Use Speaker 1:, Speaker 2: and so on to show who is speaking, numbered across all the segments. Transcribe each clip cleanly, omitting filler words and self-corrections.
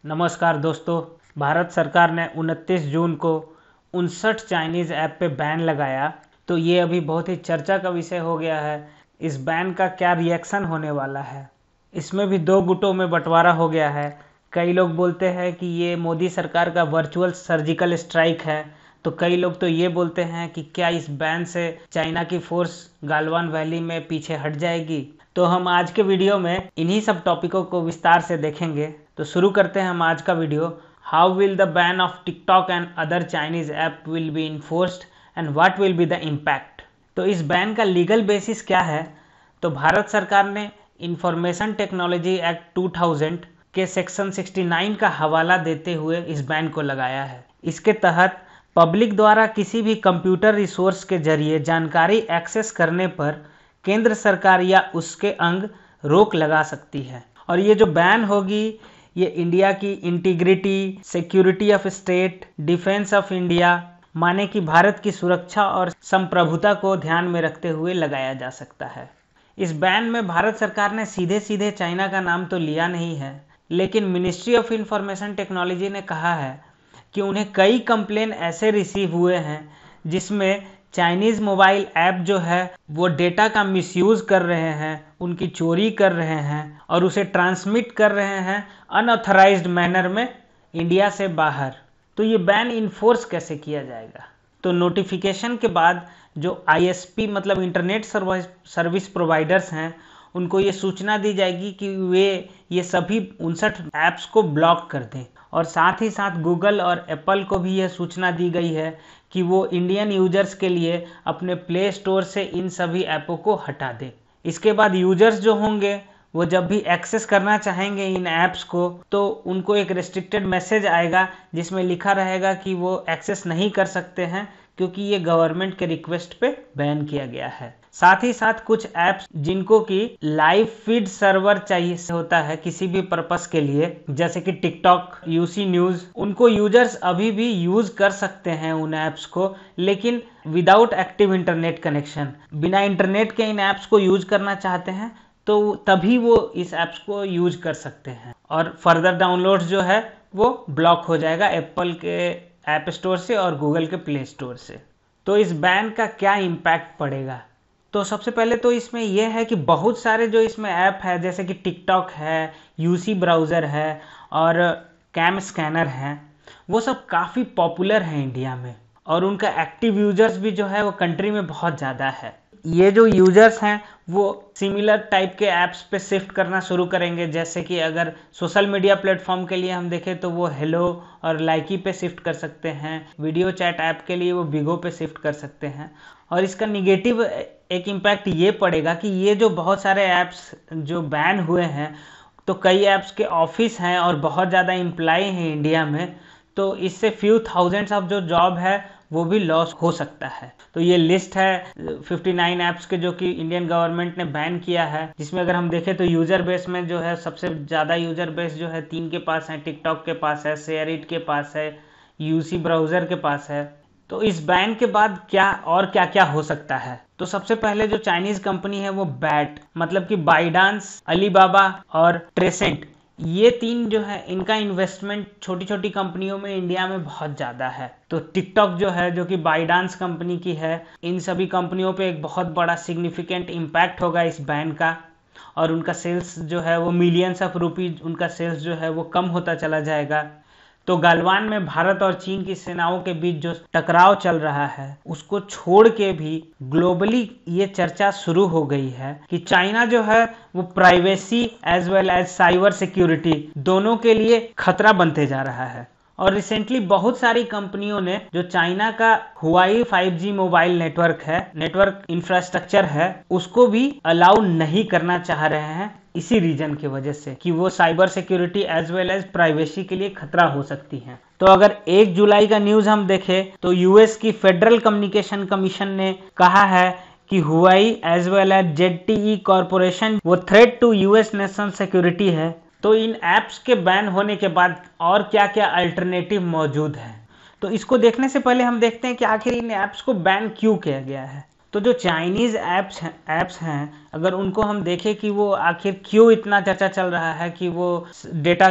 Speaker 1: नमस्कार दोस्तों। भारत सरकार ने 29 जून को 59 चाइनीज़ ऐप पे बैन लगाया। तो ये अभी बहुत ही चर्चा का विषय हो गया है। इस बैन का क्या रिएक्शन होने वाला है, इसमें भी दो गुटों में बंटवारा हो गया है। कई लोग बोलते हैं कि ये मोदी सरकार का वर्चुअल सर्जिकल स्ट्राइक है, तो कई लोग तो ये बोलते हैं कि क्या इस बैन से चाइना की फोर्स गालवान वैली में पीछे हट जाएगी। तो हम आज के वीडियो में इन्हीं सब टॉपिकों को विस्तार से देखेंगे। तो शुरू करते हैं हम आज का video. How will the ban of TikTok and other Chinese app will be enforced and what will be the impact. तो इस बैन का लीगल बेसिस क्या है। तो भारत सरकार ने इंफॉर्मेशन टेक्नोलॉजी एक्ट 2000 के सेक्शन 69 का हवाला देते हुए इस बैन को लगाया है। इसके तहत पब्लिक द्वारा किसी भी कंप्यूटर रिसोर्स के जरिए जानकारी एक्सेस करने पर केंद्र सरकार या उसके अंग रोक लगा सकती है। और ये जो बैन होगी ये इंडिया की integrity, security of state, defence of India माने कि भारत की सुरक्षा और संप्रभुता को ध्यान में रखते हुए लगाया जा सकता है। इस बैन में भारत सरकार ने सीधे सीधे चाइना का नाम तो लिया नहीं है, लेकिन मिनिस्ट्री ऑफ इंफॉर्मेशन टेक्नोलॉजी ने कहा है कि उन्हें कई कंप्लेन ऐसे रिसीव हुए हैं जिसमें चाइनीज़ मोबाइल ऐप जो है वो डेटा का मिसयूज़ कर रहे हैं, उनकी चोरी कर रहे हैं और उसे ट्रांसमिट कर रहे हैं अनऑथराइज्ड मैनर में इंडिया से बाहर। तो ये बैन इन्फोर्स कैसे किया जाएगा। तो नोटिफिकेशन के बाद जो आईएसपी मतलब इंटरनेट सर्विस प्रोवाइडर्स हैं उनको ये सूचना दी जाएगी कि वे ये सभी 59 ऐप्स को ब्लॉक कर दें। और साथ ही साथ गूगल और एप्पल को भी यह सूचना दी गई है कि वो इंडियन यूजर्स के लिए अपने प्ले स्टोर से इन सभी ऐपों को हटा दें। इसके बाद यूजर्स जो होंगे वो जब भी एक्सेस करना चाहेंगे इन ऐप्स को तो उनको एक रेस्ट्रिक्टेड मैसेज आएगा जिसमें लिखा रहेगा कि वो एक्सेस नहीं कर सकते हैं क्योंकि ये गवर्नमेंट के रिक्वेस्ट पे बैन किया गया है। साथ ही साथ कुछ ऐप्स जिनको कि लाइव फीड सर्वर चाहिए होता है किसी भी पर्पस के लिए, जैसे कि टिकटॉक, यूसी न्यूज़, उनको यूजर्स अभी भी यूज़ कर सकते हैं उन ऐप्स को, लेकिन विदाउट एक्टिव इंटरनेट कनेक्शन। बिना इंटरनेट के इन ऐप्स को यूज करना चाहते हैं तो तभी वो इस ऐप्स को यूज कर सकते हैं और फर्दर डाउनलोड्स जो है वो ब्लॉक हो जाएगा एप्पल के ऐप स्टोर से और गूगल के प्ले स्टोर से। तो इस बैन का क्या इम्पैक्ट पड़ेगा। तो सबसे पहले तो इसमें यह है कि बहुत सारे जो इसमें ऐप है जैसे कि टिकटॉक है, यूसी ब्राउज़र है और कैम स्कैनर है, वो सब काफ़ी पॉपुलर हैं इंडिया में और उनका एक्टिव यूजर्स भी जो है वो कंट्री में बहुत ज़्यादा है। ये जो यूजर्स हैं वो सिमिलर टाइप के ऐप्स पे शिफ्ट करना शुरू करेंगे, जैसे कि अगर सोशल मीडिया प्लेटफॉर्म के लिए हम देखें तो वो हेलो और लाइकी पे शिफ्ट कर सकते हैं, वीडियो चैट ऐप के लिए वो बिगो पे शिफ्ट कर सकते हैं। और इसका निगेटिव एक इम्पैक्ट ये पड़ेगा कि ये जो बहुत सारे ऐप्स जो बैन हुए हैं तो कई ऐप्स के ऑफिस हैं और बहुत ज़्यादा एम्प्लॉय हैं इंडिया में, तो इससे फ्यू थाउजेंड्स ऑफ जो जॉब है वो भी लॉस हो सकता है। तो ये लिस्ट है 59 ऐप्स के जो कि इंडियन गवर्नमेंट ने बैन किया है, जिसमें अगर हम देखें तो यूजर बेस में जो है सबसे ज़्यादा यूजर बेस जो है 3 के पास है, टिकटॉक के पास है, शेयरइट के पास है, यूसी ब्राउज़र के पास है। तो इस बैन के बाद क्या और क्या क्या हो सकता है। तो सबसे पहले जो चाइनीज कंपनी है वो बैट मतलब कि बाइडांस, अलीबाबा और ट्रेसेंट, ये 3 जो है इनका इन्वेस्टमेंट छोटी छोटी कंपनियों में इंडिया में बहुत ज़्यादा है। तो टिकटॉक जो है जो कि बाइडांस कंपनी की है, इन सभी कंपनियों पे एक बहुत बड़ा सिग्निफिकेंट इम्पैक्ट होगा इस बैन का और उनका सेल्स जो है वो मिलियंस ऑफ रुपीज, उनका सेल्स जो है वो कम होता चला जाएगा। तो गलवान में भारत और चीन की सेनाओं के बीच जो टकराव चल रहा है उसको छोड़ के भी ग्लोबली ये चर्चा शुरू हो गई है कि चाइना जो है वो privacy as well as cyber security दोनों के लिए खतरा बनते जा रहा है। और रिसेंटली बहुत सारी कंपनियों ने जो चाइना का हुआई 5G मोबाइल नेटवर्क इंफ्रास्ट्रक्चर है उसको भी अलाउ नहीं करना चाह रहे हैं, इसी रीजन की वजह से कि वो cyber security as well as privacy के लिए खतरा हो सकती है। तो अगर 1 जुलाई का न्यूज हम देखें तो यूएस की फेडरल कम्युनिकेशन कमीशन ने कहा है कि Huawei as well as ZTE corporation वो threat to US national security है। तो इन ऐप्स के बैन होने के बाद और क्या क्या अल्टरनेटिव मौजूद है, तो इसको देखने से पहले हम देखते हैं कि आखिर इन ऐप्स को बैन क्यों किया गया है। तो जो चाइनीज़ ऐप्स हैं, अगर उनको हम देखें कि वो आखिर क्यों इतना चर्चा चल रहा है कि वो डेटा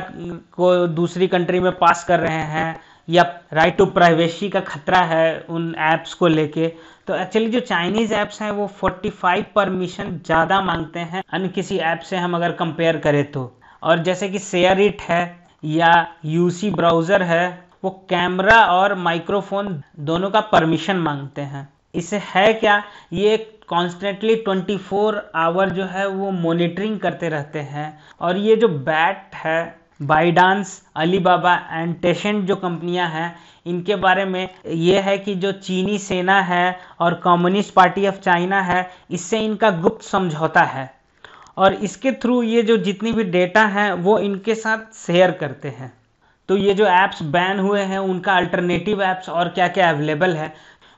Speaker 1: को दूसरी कंट्री में पास कर रहे हैं या राइट टू प्राइवेसी का खतरा है उन ऐप्स को लेके, तो एक्चुअली जो चाइनीज़ ऐप्स हैं वो 45 परमिशन ज़्यादा मांगते हैं अन्य किसी ऐप से हम अगर कंपेयर करें तो। और जैसे कि शेयर इट है या यूसी ब्राउज़र है, वो कैमरा और माइक्रोफोन दोनों का परमिशन मांगते हैं। इससे है क्या, ये कॉन्स्टेंटली 24 आवर जो है वो मॉनिटरिंग करते रहते हैं। और ये जो बैट है, बाइडांस, अलीबाबा एंड टेंसेंट जो कंपनियां हैं, इनके बारे में ये है कि जो चीनी सेना है और कम्युनिस्ट पार्टी ऑफ चाइना है, इससे इनका गुप्त समझौता है और इसके थ्रू ये जो जितनी भी डेटा हैं वो इनके साथ शेयर करते हैं। तो ये जो ऐप्स बैन हुए हैं उनका अल्टरनेटिव ऐप्स और क्या क्या अवेलेबल है।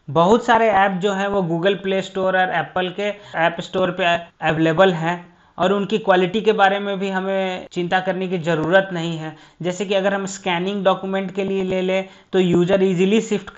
Speaker 1: बहुत सारे ऐप जो हैं वो गूगल प्ले स्टोर और एप्पल के ऐप स्टोर पे अवेलेबल हैं और उनकी क्वालिटी के बारे में भी हमें चिंता करने की ज़रूरत नहीं है। जैसे कि अगर हम स्कैनिंग डॉक्यूमेंट के लिए ले लें तो यूज़र इजीली शिफ्ट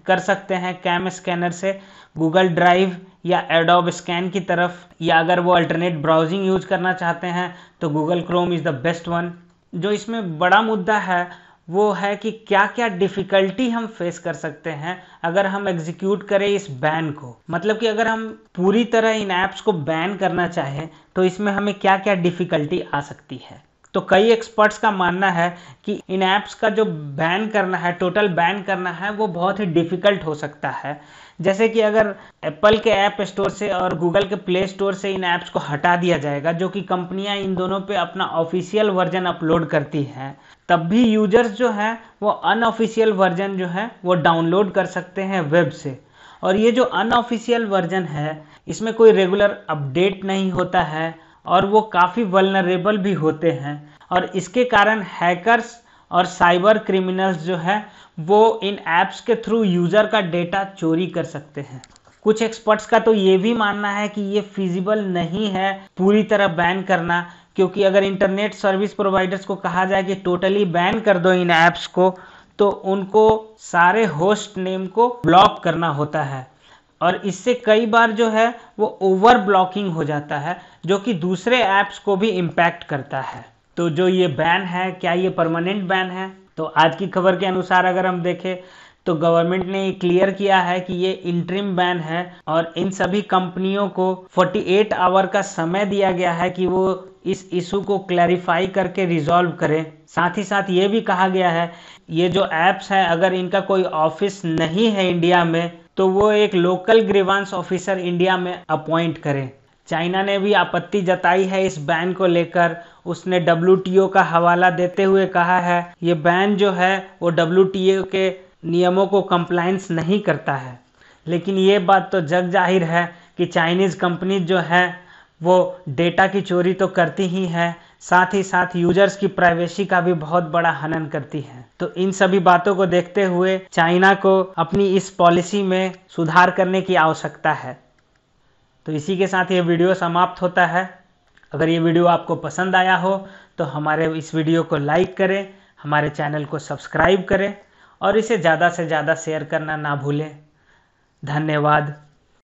Speaker 1: कर सकते हैं कैम स्कैनर से गूगल ड्राइव या एडोब स्कैन की तरफ, या अगर वो अल्टरनेट ब्राउजिंग यूज करना चाहते हैं तो Google Chrome is the best one. जो इसमें बड़ा मुद्दा है वो है कि क्या क्या डिफ़िकल्टी हम फेस कर सकते हैं अगर हम एग्जीक्यूट करें इस बैन को। मतलब कि अगर हम पूरी तरह इन ऐप्स को बैन करना चाहें तो इसमें हमें क्या क्या डिफ़िकल्टी आ सकती है। तो कई एक्सपर्ट्स का मानना है कि इन ऐप्स का जो बैन करना है, टोटल बैन करना है, वो बहुत ही डिफ़िकल्ट हो सकता है। जैसे कि अगर एप्पल के ऐप स्टोर से और गूगल के प्ले स्टोर से इन ऐप्स को हटा दिया जाएगा, जो कि कंपनियां इन दोनों पे अपना ऑफिशियल वर्जन अपलोड करती हैं, तब भी यूजर्स जो हैं वो अनऑफिशियल वर्जन जो है वो डाउनलोड कर सकते हैं वेब से। और ये जो अनऑफिशियल वर्जन है इसमें कोई रेगुलर अपडेट नहीं होता है और वो काफ़ी वल्नरेबल भी होते हैं और इसके कारण हैकर्स और साइबर क्रिमिनल्स जो है वो इन ऐप्स के थ्रू यूज़र का डेटा चोरी कर सकते हैं। कुछ एक्सपर्ट्स का तो ये भी मानना है कि ये फिजिबल नहीं है पूरी तरह बैन करना, क्योंकि अगर इंटरनेट सर्विस प्रोवाइडर्स को कहा जाए कि टोटली बैन कर दो इन ऐप्स को, तो उनको सारे होस्ट नेम को ब्लॉक करना होता है और इससे कई बार जो है वो ओवर ब्लॉकिंग हो जाता है, जो कि दूसरे ऐप्स को भी इम्पैक्ट करता है। तो जो ये बैन है, क्या ये परमानेंट बैन है? तो आज की खबर के अनुसार अगर हम देखें तो गवर्नमेंट ने क्लियर किया है कि ये इंटरिम बैन है और इन सभी कंपनियों को 48 आवर का समय दिया गया है कि वो इस इशू को क्लैरिफाई करके रिजॉल्व करें। साथ ही साथ ये भी कहा गया है ये जो ऐप्स हैं अगर इनका कोई ऑफिस नहीं है इंडिया में तो वो एक लोकल ग्रीवांस ऑफिसर इंडिया में अपॉइंट करें। चाइना ने भी आपत्ति जताई है इस बैन को लेकर। उसने WTO का हवाला देते हुए कहा है ये बैन जो है वो WTO के नियमों को कंप्लायंस नहीं करता है। लेकिन ये बात तो जग जाहिर है कि चाइनीज़ कंपनी जो है वो डेटा की चोरी तो करती ही है, साथ ही साथ यूजर्स की प्राइवेसी का भी बहुत बड़ा हनन करती है। तो इन सभी बातों को देखते हुए चाइना को अपनी इस पॉलिसी में सुधार करने की आवश्यकता है। तो इसी के साथ ये वीडियो समाप्त होता है। अगर ये वीडियो आपको पसंद आया हो तो हमारे इस वीडियो को लाइक करें, हमारे चैनल को सब्सक्राइब करें और इसे ज़्यादा से ज़्यादा शेयर करना ना भूलें। धन्यवाद।